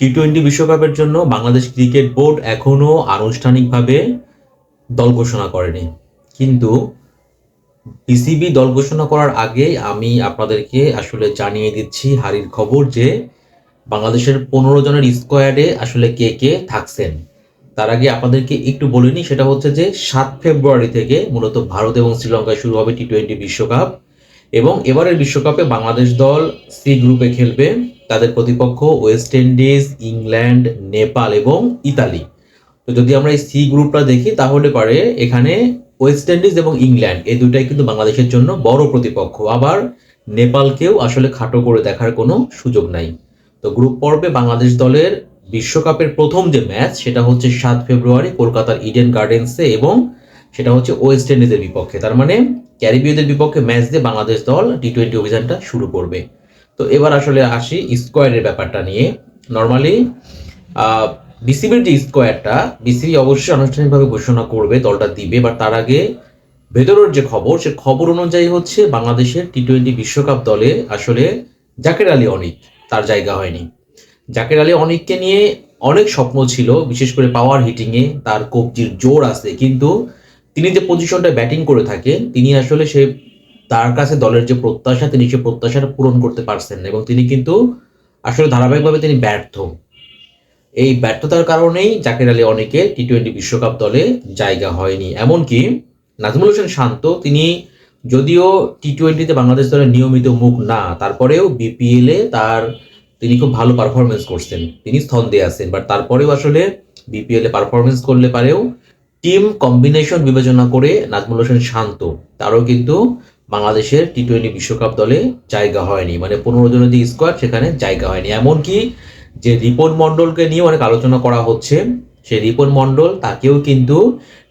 টি-20 বিশ্বকাপের জন্য Bangladesh cricket board এখনো আনুষ্ঠানিকভাবে দল ঘোষণা করেনি, কিন্তু বিসিবি দল ঘোষণা করার আগে আমি আপনাদেরকে আসলে জানিয়ে দিচ্ছি হারির খবর যে বাংলাদেশের 15 জনের স্কোয়াডে আসলে কে কে থাকছেন। তার আগে আপনাদেরকে একটু বলিনি, সেটা হচ্ছে যে 7 ফেব্রুয়ারি থেকে মূলত ভারত এবং শ্রীলঙ্কায় শুরু হবে টি-20 বিশ্বকাপ এবং এবারের বিশ্বকাপে বাংলাদেশ দল সি গ্রুপে খেলবে। তাদের প্রতিপক্ষ ওয়েস্ট ইন্ডিজ, ইংল্যান্ড, নেপাল এবং ইতালি। তো যদি আমরা এই সি গ্রুপটা দেখি তাহলে পারে এখানে ওয়েস্ট ইন্ডিজ এবং ইংল্যান্ড এই দুটাই কিন্তু বাংলাদেশের জন্য বড় প্রতিপক্ষ, আবার নেপালকেও আসলে খাটো করে দেখার কোনো সুযোগ নাই। তো গ্রুপ পর্বে বাংলাদেশ দলের বিশ্বকাপের প্রথম যে ম্যাচ সেটা হচ্ছে 7 ফেব্রুয়ারি কলকাতার ইডেন গার্ডেন্সে এবং সেটা হচ্ছে ওয়েস্ট ইন্ডিজের বিপক্ষে। তার মানে ক্যারিবীয়দের বিপক্ষে ম্যাচ দিয়ে বাংলাদেশ দল টি-20 অভিযানটা শুরু করবে। তো এবার আসলে আসি স্কোয়াডের ব্যাপারটা নিয়ে। নর্মালি বিসিবির যে স্কোয়াডটা বিসিবি অবশ্যই আনুষ্ঠানিকভাবে ঘোষণা করবে, দলটা দিবে, বাট তার আগে ভেতরের যে খবর সে খবর অনুযায়ী হচ্ছে বাংলাদেশের টি-20 বিশ্বকাপ দলে আসলে জাকের আলী অনিক তার জায়গা হয়নি। জাকের আলী অনিককে নিয়ে অনেক স্বপ্ন ছিল, বিশেষ করে পাওয়ার হিটিংয়ে তার কবজির জোর আছে, কিন্তু তিনি যে পজিশনটা ব্যাটিং করে থাকেন তিনি আসলে তার কাছে দলের যে প্রত্যাশা তিনি সে প্রত্যাশাটা পূরণ করতে পারছেন না এবং তিনি কিন্তু আসলে ধারাবাহিকভাবে তিনি ব্যর্থ। এই ব্যর্থতার কারণেই জাকের আলী অনেকের টি-20 বিশ্বকাপ দলে জায়গা হয়নি। এমনকি নাজমুল হোসেন শান্ত তিনি যদিও টি-20তে বাংলাদেশ দলের নিয়মিত মুখ না, তারপরেও বিপিএলে তিনি খুব ভালো পারফরমেন্স করছেন, তিনি স্থন্দে আছেন, বাট তারপরেও আসলে বিপিএলে পারফরমেন্স করলে পারেও টিম কম্বিনেশন বিবেচনা করে নাজমুল হোসেন শান্ত তারও কিন্তু বাংলাদেশের টি-20 বিশ্বকাপ দলে জায়গা হয়নি। মানে 15 জনের যে স্কোয়াড সেখানে জায়গা হয়নি। এমনকি যে রিপন মন্ডলকে নিয়ে অনেক আলোচনা করা হচ্ছে, সেই রিপন মন্ডল তাকেও কিন্তু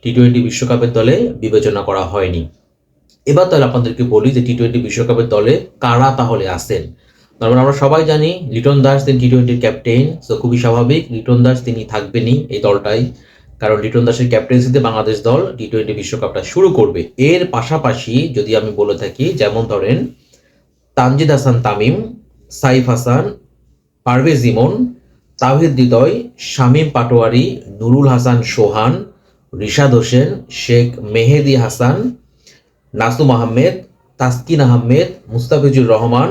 টি-20 বিশ্বকাপের দলে বিবেচনা করা হয়নি। এবার তাহলে আপনাদেরকে বলি যে টি-20 বিশ্বকাপের দলে কারা তাহলে আছেন। তারপর আমরা সবাই জানি লিটন দাস তিনি টি-20 ক্যাপ্টেন, তো খুবই স্বাভাবিক লিটন দাস তিনি থাকবেনই এই দলটাই, কারণ লিটন দাসের ক্যাপ্টেন্সিতে বাংলাদেশ দল টি-20 বিশ্বকাপটা শুরু করবে। এর পাশাপাশি যদি আমি বলে থাকি, যেমন ধরেন তানজিদ হাসান তামিম, সাইফ হাসান, পারভেজ ইমন, তাওহিদ হৃদয়, শামীম পাটোয়ারি, নুরুল হাসান সোহান, রিশাদ হোসেন, শেখ মেহেদি হাসান, নাসুম আহমেদ, তাসকিন আহমেদ, মুস্তাফিজুর রহমান,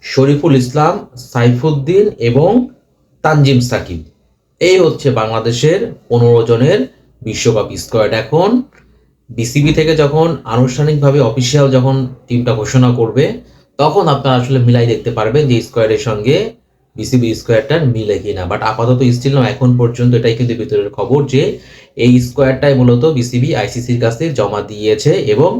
শরীফুল ইসলাম, সাইফুদ্দিন এবং তানজিম সাকিব। এই হচ্ছে বাংলাদেশের 15 জনের বিশ্বকাপ স্কোয়াড। এখন বিসিবি থেকে যখন আনুষ্ঠানিকভাবে অফিসিয়াল যখন টিমটা ঘোষণা করবে তখন আপনারা আসলে মিলাই দেখতে পারবেন যে স্কোয়াডের সঙ্গে বিসিবি স্কোয়াডটার মিলে কিনা। বাট আপাতত স্টিল না, এখন পর্যন্ত এটাই কিন্তু ভিতরের খবর যে এই স্কোয়াডটাই মূলত বিসিবি আইসিসির কাছে জমা দিয়েছে এবং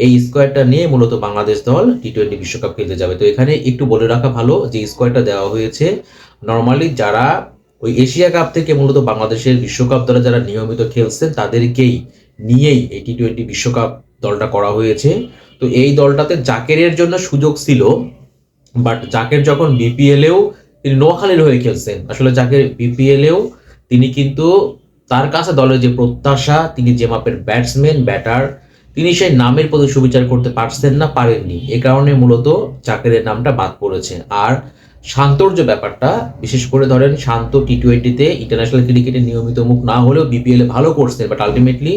এই স্কোয়াডটা নিয়ে মূলত বাংলাদেশ দল টি-20 বিশ্বকাপ খেলতে যাবে। তো এখানে একটু বলে রাখা ভালো যে স্কোয়াডটা দেওয়া হয়েছে নর্মালি যারা ওই এশিয়া কাপ থেকে মূলত বাংলাদেশের বিশ্বকাপ দলে যারা নিয়মিত খেলছেন তাদেরকেই নিয়েই এই টি-20 বিশ্বকাপ দলটা করা হয়েছে। তো এই দলটাতে জাকেরের জন্য সুযোগ ছিল, বাট জাকের যখন বিপিএলেও তিনি নোয়াখালীর হয়ে খেলছেন, আসলে জাকের বিপিএলেও তিনি কিন্তু তার কাছে দলের যে প্রত্যাশা, তিনি যে মাপের ব্যাটসম্যান ব্যাটার তিনি সেই নামের প্রতি সুবিচার করতে পারছেন না, পারেননি। এ কারণে মূলত জাকেরের নামটা বাদ পড়েছে। আর শান্তর যে ব্যাপারটা, বিশেষ করে ধরেন শান্ত টি-20তে ইন্টারন্যাশনাল ক্রিকেটে নিয়মিত মুখ না হলেও বিপিএলে ভালো করছেন, বাট আলটিমেটলি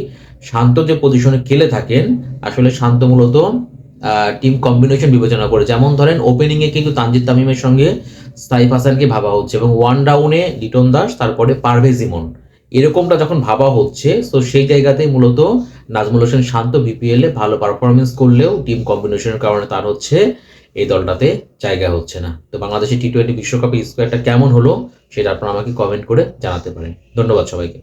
শান্ত যে পজিশনে খেলে থাকেন আসলে শান্ত মূলত টিম কম্বিনেশন বিবেচনা করে। যেমন ধরেন ওপেনিংয়ে কিন্তু তানজিদ তামিমের সঙ্গে সাইফ হাসানকে ভাবা হচ্ছে এবং ওয়ান ডাউনে লিটন দাস তারপরে পারভেজ ইমন এরকমটা যখন ভাবা হচ্ছে, তো সেই জায়গাতেই মূলত নাজমুল হোসেন শান্ত বিপিএলে ভালো পারফরমেন্স করলেও টিম কম্বিনেশনের কারণে তার হচ্ছে এই দলটাতে জায়গা হচ্ছে না। তো বাংলাদেশের টি-20 বিশ্বকাপে স্কোয়াডটা কেমন হলো সেটা আপনারা আমাকে কমেন্ট করে জানাতে পারেন। ধন্যবাদ সবাইকে।